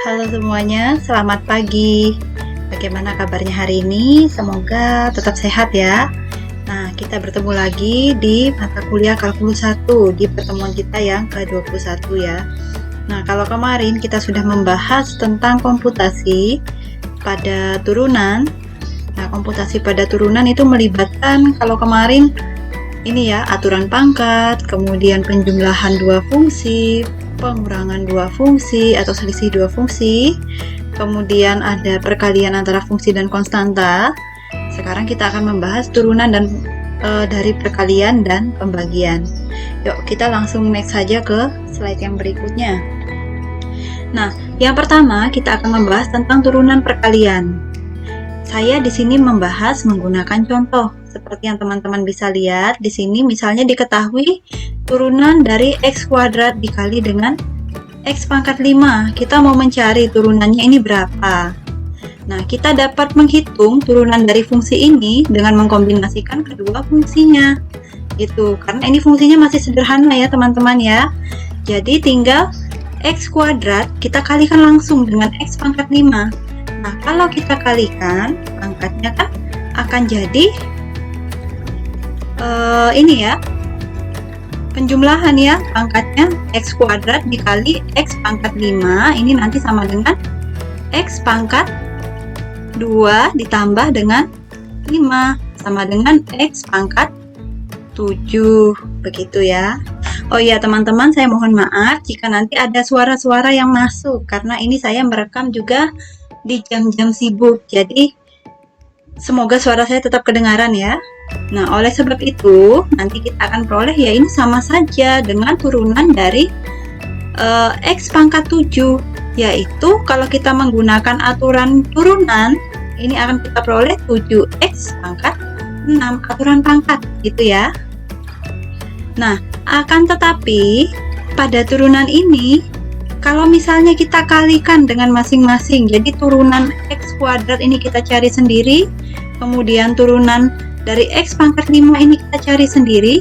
Halo semuanya, selamat pagi. Bagaimana kabarnya hari ini? Semoga tetap sehat ya. Nah, kita bertemu lagi di mata kuliah kalkulus 1 di pertemuan kita yang ke-21 ya. Nah, kalau kemarin kita sudah membahas tentang komputasi pada turunan. Nah, komputasi pada turunan itu melibatkan kalau kemarin ini ya, aturan pangkat, kemudian penjumlahan dua fungsi, pengurangan dua fungsi atau selisih dua fungsi, kemudian ada perkalian antara fungsi dan konstanta. Sekarang kita akan membahas turunan dan dari perkalian dan pembagian. Yuk, kita langsung next saja ke slide yang berikutnya. Nah, yang pertama kita akan membahas tentang turunan perkalian. Saya di sini membahas menggunakan contoh. Seperti yang teman-teman bisa lihat, di sini misalnya diketahui turunan dari x kuadrat dikali dengan x pangkat 5. Kita mau mencari turunannya ini berapa. Nah, kita dapat menghitung turunan dari fungsi ini dengan mengkombinasikan kedua fungsinya. Gitu, karena ini fungsinya masih sederhana ya teman-teman ya. Jadi tinggal x kuadrat kita kalikan langsung dengan x pangkat 5. Nah, kalau kita kalikan, pangkatnya kan akan jadi ini ya, penjumlahan ya, pangkatnya x kuadrat dikali x pangkat 5, ini nanti sama dengan x pangkat 2 ditambah dengan 5, sama dengan x pangkat 7, begitu ya. Oh iya teman-teman, saya mohon maaf jika nanti ada suara-suara yang masuk, karena ini saya merekam juga di jam-jam sibuk, jadi semoga suara saya tetap kedengaran ya. Nah, oleh sebab itu, nanti kita akan peroleh ya ini sama saja dengan turunan dari x pangkat 7, yaitu kalau kita menggunakan aturan turunan, ini akan kita peroleh 7x pangkat 6, aturan pangkat, gitu ya. Nah, akan tetapi, pada turunan ini, kalau misalnya kita kalikan dengan masing-masing, jadi turunan x kuadrat ini kita cari sendiri, kemudian turunan dari x pangkat 5 ini kita cari sendiri,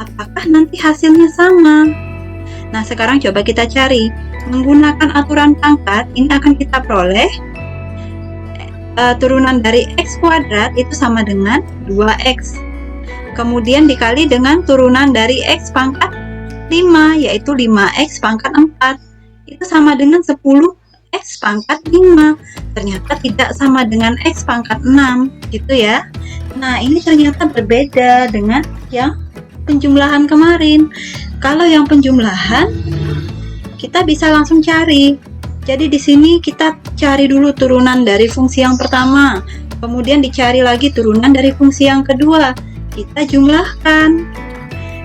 apakah nanti hasilnya sama? Nah, sekarang coba kita cari. Menggunakan aturan pangkat, ini akan kita peroleh turunan dari x kuadrat itu sama dengan 2x. Kemudian dikali dengan turunan dari x pangkat 5, yaitu 5x pangkat 4. Itu sama dengan 10x pangkat 5. Ternyata tidak sama dengan x pangkat 6, gitu ya. Nah, ini ternyata berbeda dengan yang penjumlahan kemarin. Kalau yang penjumlahan, kita bisa langsung cari. Jadi di sini kita cari dulu turunan dari fungsi yang pertama, kemudian dicari lagi turunan dari fungsi yang kedua. Kita jumlahkan.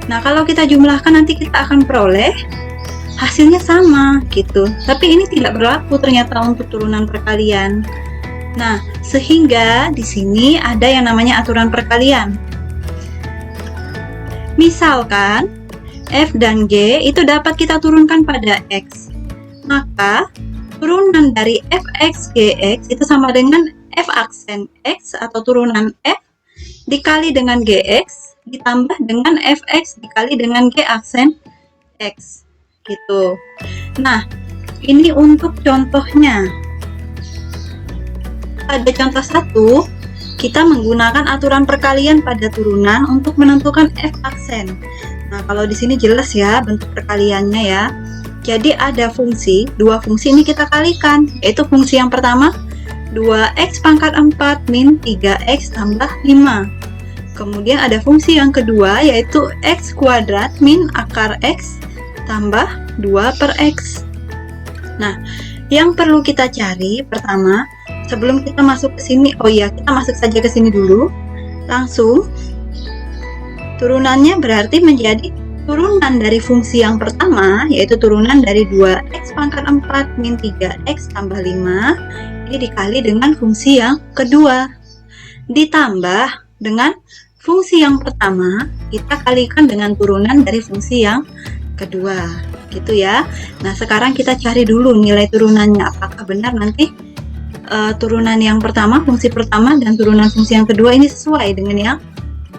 Nah, kalau kita jumlahkan nanti kita akan peroleh hasilnya sama gitu. Tapi ini tidak berlaku ternyata untuk turunan perkalian. Nah, sehingga di sini ada yang namanya aturan perkalian. Misalkan f dan g itu dapat kita turunkan pada x. Maka turunan dari fx gx itu sama dengan f aksen x atau turunan f dikali dengan gx ditambah dengan fx dikali dengan g aksen x. Gitu. Nah, ini untuk contohnya. Pada contoh 1, kita menggunakan aturan perkalian pada turunan untuk menentukan f aksen. Nah, kalau di sini jelas ya bentuk perkaliannya ya. Jadi ada fungsi, dua fungsi ini kita kalikan, yaitu fungsi yang pertama 2x pangkat 4 min 3x tambah 5. Kemudian ada fungsi yang kedua yaitu x kuadrat min akar x tambah 2 per x. Nah, yang perlu kita cari pertama, sebelum kita masuk ke sini, oh iya, kita masuk saja ke sini dulu. Langsung turunannya berarti menjadi turunan dari fungsi yang pertama, yaitu turunan dari 2x pangkat 4 min 3x tambah 5, ini dikali dengan fungsi yang kedua. Ditambah dengan fungsi yang pertama, kita kalikan dengan turunan dari fungsi yang kedua. Gitu ya. Nah, sekarang kita cari dulu nilai turunannya. Apakah benar nanti turunan yang pertama, fungsi pertama, dan turunan fungsi yang kedua ini sesuai dengan yang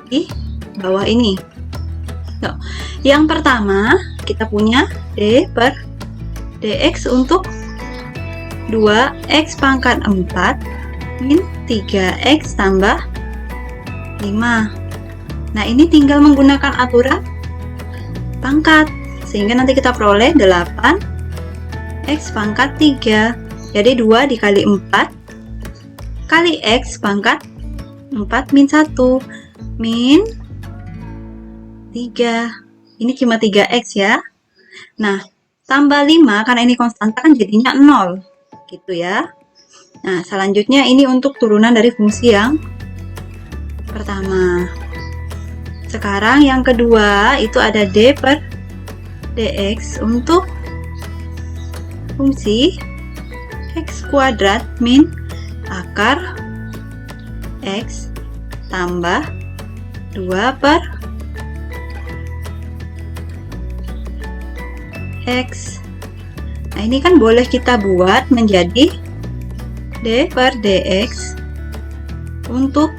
di bawah ini. Yang pertama, kita punya d per dx untuk 2x pangkat 4 min 3x tambah 5. Nah, ini tinggal menggunakan aturan pangkat, sehingga nanti kita peroleh 8x pangkat 3. Jadi 2 dikali 4 kali x pangkat 4 min 1 min 3. Ini cuma 3x ya. Nah, tambah 5 karena ini konstanta kan jadinya 0 gitu ya. Nah, selanjutnya ini untuk turunan dari fungsi yang pertama. Sekarang yang kedua itu ada d per dx untuk fungsi x kuadrat min akar x tambah 2 per x. Nah, ini kan boleh kita buat menjadi d per dx untuk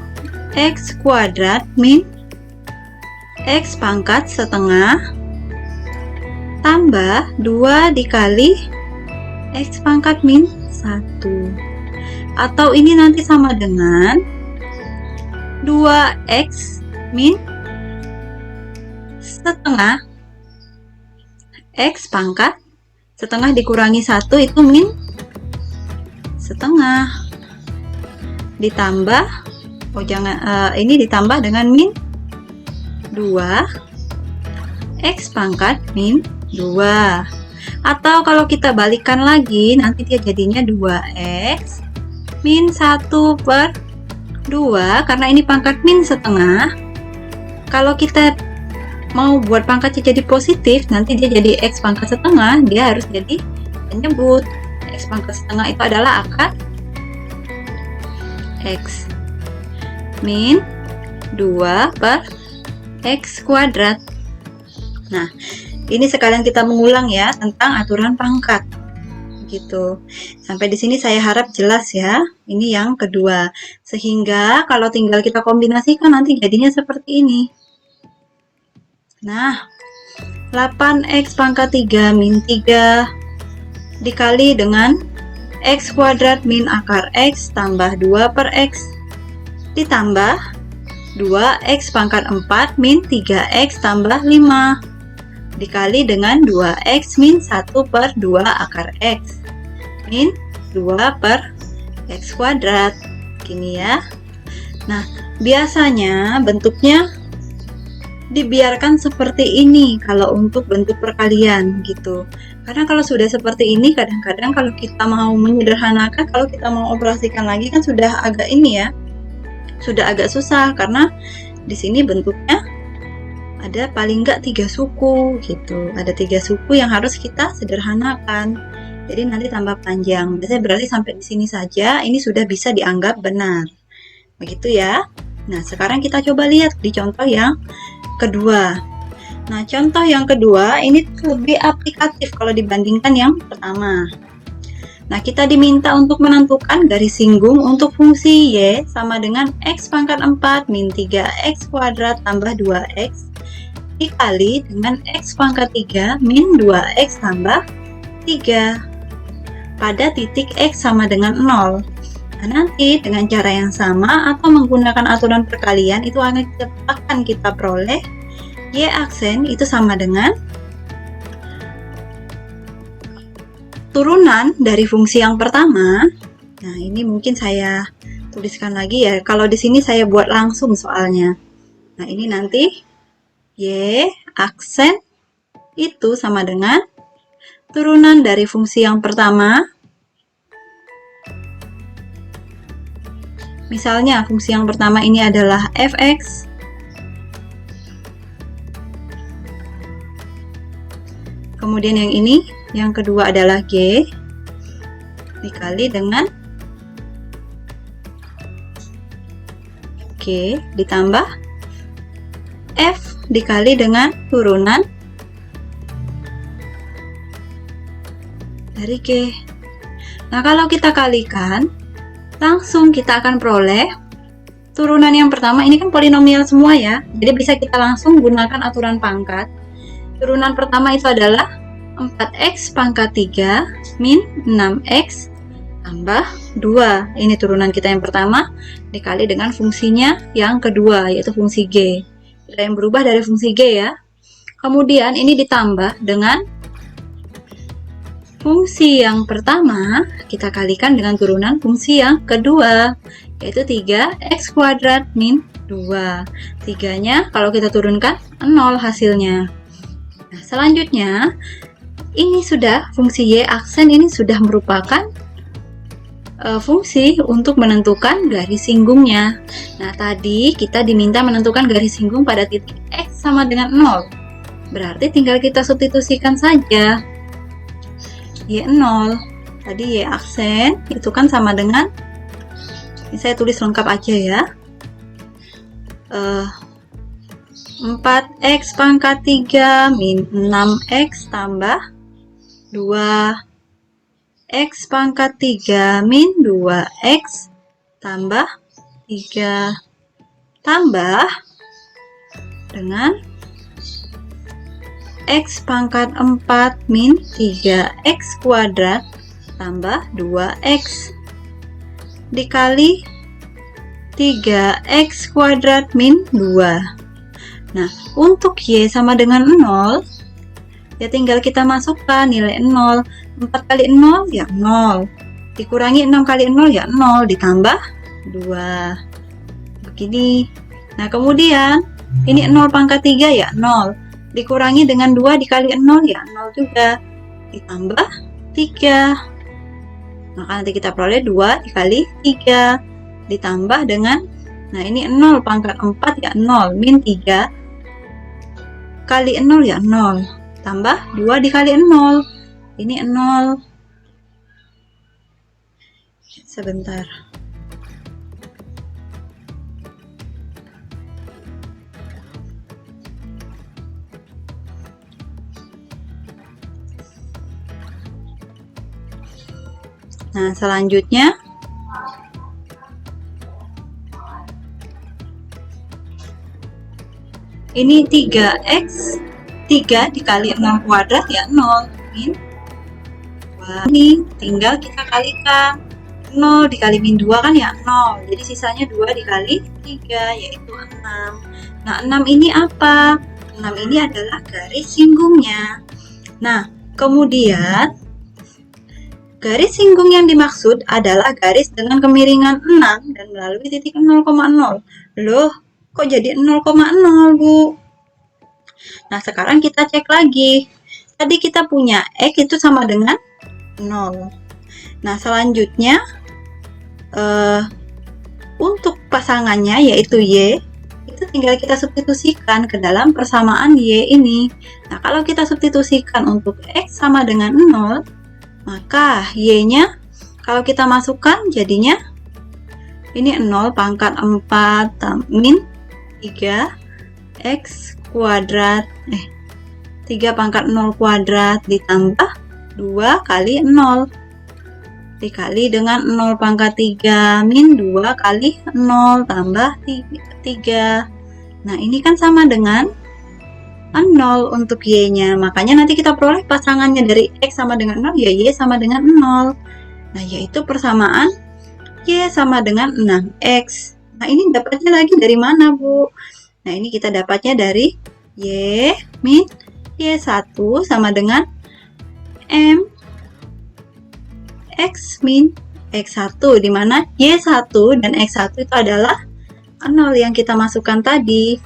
x kuadrat min x pangkat setengah tambah 2 dikali x pangkat min 1. Atau ini nanti sama dengan 2x min setengah x pangkat setengah dikurangi 1 itu min setengah ditambah ini ditambah dengan min 2 x pangkat min 2. Atau kalau kita balikan lagi nanti dia jadinya 2x min 1 per 2 karena ini pangkat min setengah. Kalau kita mau buat pangkatnya jadi positif, nanti dia jadi x pangkat setengah, dia harus jadi penyebut. X pangkat setengah itu adalah akar x min 2 per x kuadrat. Nah, ini sekalian kita mengulang ya tentang aturan pangkat. Gitu. Sampai di sini saya harap jelas ya. Ini yang kedua. Sehingga kalau tinggal kita kombinasikan nanti jadinya seperti ini. Nah, 8x pangkat 3 min 3 dikali dengan x kuadrat min akar x tambah 2 per x ditambah 2x pangkat 4 min 3x tambah 5 dikali dengan 2x min 1 per 2 akar x min 2 per x kuadrat. Gini ya. Nah, biasanya bentuknya dibiarkan seperti ini kalau untuk bentuk perkalian gitu. Karena kalau sudah seperti ini kadang-kadang kalau kita mau menyederhanakan, kalau kita mau operasikan lagi kan sudah agak ini ya. Sudah agak susah karena di sini bentuknya ada paling enggak 3 suku gitu. Ada 3 suku yang harus kita sederhanakan. Jadi nanti tambah panjang. Biasanya berarti sampai di sini saja ini sudah bisa dianggap benar. Begitu ya. Nah, sekarang kita coba lihat di contoh yang kedua. Nah, contoh yang kedua ini lebih aplikatif kalau dibandingkan yang pertama. Nah, kita diminta untuk menentukan garis singgung untuk fungsi y sama dengan x pangkat 4 min 3x kuadrat tambah 2x dikali dengan x pangkat 3 min 2x tambah 3 pada titik x sama dengan 0. Nah, nanti dengan cara yang sama atau menggunakan aturan perkalian itu akan kita peroleh y aksen itu sama dengan turunan dari fungsi yang pertama. Nah, ini mungkin saya tuliskan lagi ya. Kalau di sini saya buat langsung soalnya. Nah, ini nanti y aksen itu sama dengan turunan dari fungsi yang pertama. Misalnya fungsi yang pertama ini adalah fx. Kemudian yang ini, yang kedua adalah g dikali dengan g ditambah f dikali dengan turunan dari g. Nah, kalau kita kalikan, langsung kita akan peroleh turunan yang pertama. Ini kan polinomial semua ya, jadi bisa kita langsung gunakan aturan pangkat. Turunan pertama itu adalah 4x pangkat 3 min 6x tambah 2. Ini turunan kita yang pertama dikali dengan fungsinya yang kedua, yaitu fungsi G. Ada yang berubah dari fungsi G ya. Kemudian ini ditambah dengan fungsi yang pertama, kita kalikan dengan turunan fungsi yang kedua, yaitu 3x kuadrat min 2. 3-nya kalau kita turunkan 0 hasilnya. Nah, selanjutnya, ini sudah fungsi Y aksen ini sudah merupakan fungsi untuk menentukan garis singgungnya. Nah, tadi kita diminta menentukan garis singgung pada titik X sama dengan 0. Berarti tinggal kita substitusikan saja. Y0, tadi Y aksen, itu kan sama dengan, ini saya tulis lengkap aja ya, 4x pangkat 3 min 6x tambah 2 x pangkat 3 min 2x tambah 3 tambah dengan x pangkat 4 min 3x kuadrat tambah 2x dikali 3x kuadrat min 2. Nah, untuk y sama dengan 0, ya tinggal kita masukkan nilai 0. 4 kali 0 ya 0, dikurangi 6 kali 0 ya 0, ditambah 2 begini. Nah, kemudian ini 0 pangkat 3 ya 0, dikurangi dengan 2 dikali 0 ya 0 juga, ditambah 3. Maka nanti kita peroleh 2 dikali 3 ditambah dengan, nah ini 0 pangkat 4 ya 0, min 3 kali 0 ya 0, tambah 2 dikali 0, ini 0. Sebentar. Nah, selanjutnya ini 3x 3 dikali 0 kuadrat ya 0, min 2. Ini tinggal kita kalikan, 0 dikali min 2 kan ya 0, jadi sisanya 2 dikali 3 yaitu 6. Nah, 6 ini apa? 6 ini adalah garis singgungnya. Nah, kemudian garis singgung yang dimaksud adalah garis dengan kemiringan 6 dan melalui titik 0,0. Loh, kok jadi 0,0, Bu? Nah, sekarang kita cek lagi. Tadi kita punya X itu sama dengan 0. Nah, selanjutnya untuk pasangannya yaitu Y, itu tinggal kita substitusikan ke dalam persamaan Y ini. Nah, kalau kita substitusikan untuk X sama dengan 0, maka Y-nya kalau kita masukkan jadinya ini 0 pangkat 4 min 3x kuadrat 3 pangkat 0 kuadrat ditambah 2 kali 0 dikali dengan 0 pangkat 3 min 2 kali 0 tambah 3. Nah, ini kan sama dengan 0 untuk Y-nya. Makanya nanti kita peroleh pasangannya dari X sama dengan 0, ya Y sama dengan 0. Nah, yaitu persamaan Y sama dengan 6X. Nah, ini dapatnya lagi dari mana, Bu? Nah, ini kita dapatnya dari Y min Y1 sama dengan M X min X1, di mana Y1 dan X1 itu adalah 0 yang kita masukkan tadi.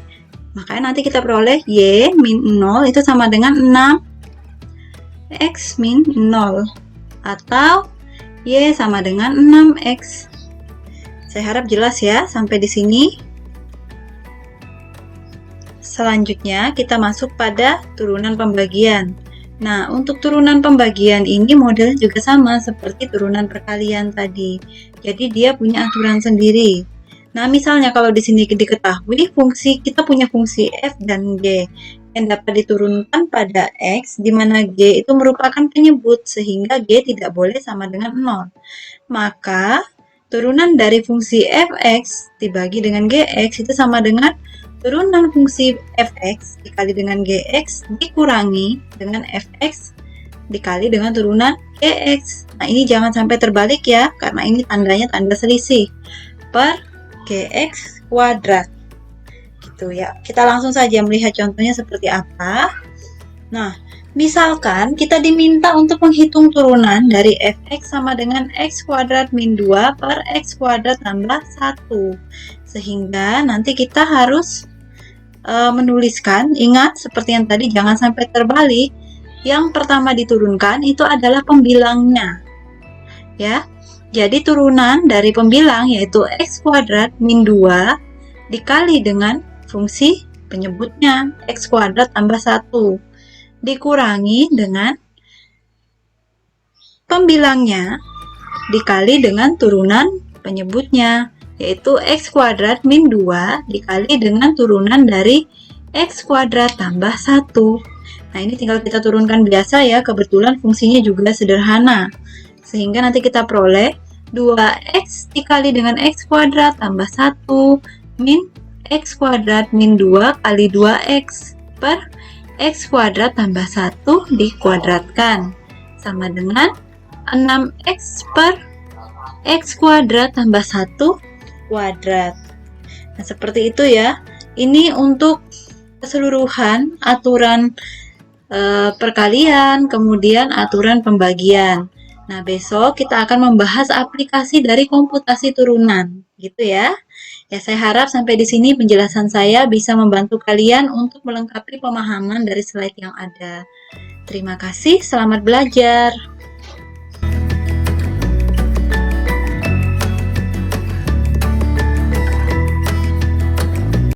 Makanya nanti kita peroleh Y min 0 itu sama dengan 6 X min 0 atau Y sama dengan 6X. Saya harap jelas ya sampai di sini. Selanjutnya kita masuk pada turunan pembagian. Nah, untuk turunan pembagian ini modelnya juga sama seperti turunan perkalian tadi. Jadi dia punya aturan sendiri. Nah, misalnya kalau di sini diketahui kita punya fungsi f dan g yang dapat diturunkan pada x, di mana g itu merupakan penyebut sehingga g tidak boleh sama dengan 0. Maka turunan dari fungsi fx dibagi dengan gx itu sama dengan turunan fungsi fx dikali dengan gx dikurangi dengan fx dikali dengan turunan GX. Nah, ini jangan sampai terbalik ya, karena ini tandanya tanda selisih. Per GX kuadrat. Gitu ya. Kita langsung saja melihat contohnya seperti apa. Nah, misalkan kita diminta untuk menghitung turunan dari fx sama dengan x kuadrat min 2 per x kuadrat tambah 1. Sehingga nanti kita harus menuliskan, ingat seperti yang tadi jangan sampai terbalik. Yang pertama diturunkan itu adalah pembilangnya. Ya. Jadi turunan dari pembilang yaitu x kuadrat min 2 dikali dengan fungsi penyebutnya x kuadrat tambah 1 dikurangi dengan pembilangnya dikali dengan turunan penyebutnya yaitu x kuadrat min 2 dikali dengan turunan dari x kuadrat tambah 1. Nah, ini tinggal kita turunkan biasa ya, kebetulan fungsinya juga sederhana. Sehingga nanti kita peroleh 2x dikali dengan x kuadrat tambah 1 min x kuadrat min 2 kali 2x per x kuadrat tambah 1 dikuadratkan sama dengan 6x per x kuadrat tambah 1 kuadrat. Nah, seperti itu ya. Ini untuk keseluruhan aturan perkalian, kemudian aturan pembagian. Nah, besok kita akan membahas aplikasi dari komputasi turunan, gitu ya. Ya, saya harap sampai di sini penjelasan saya bisa membantu kalian untuk melengkapi pemahaman dari slide yang ada. Terima kasih, selamat belajar.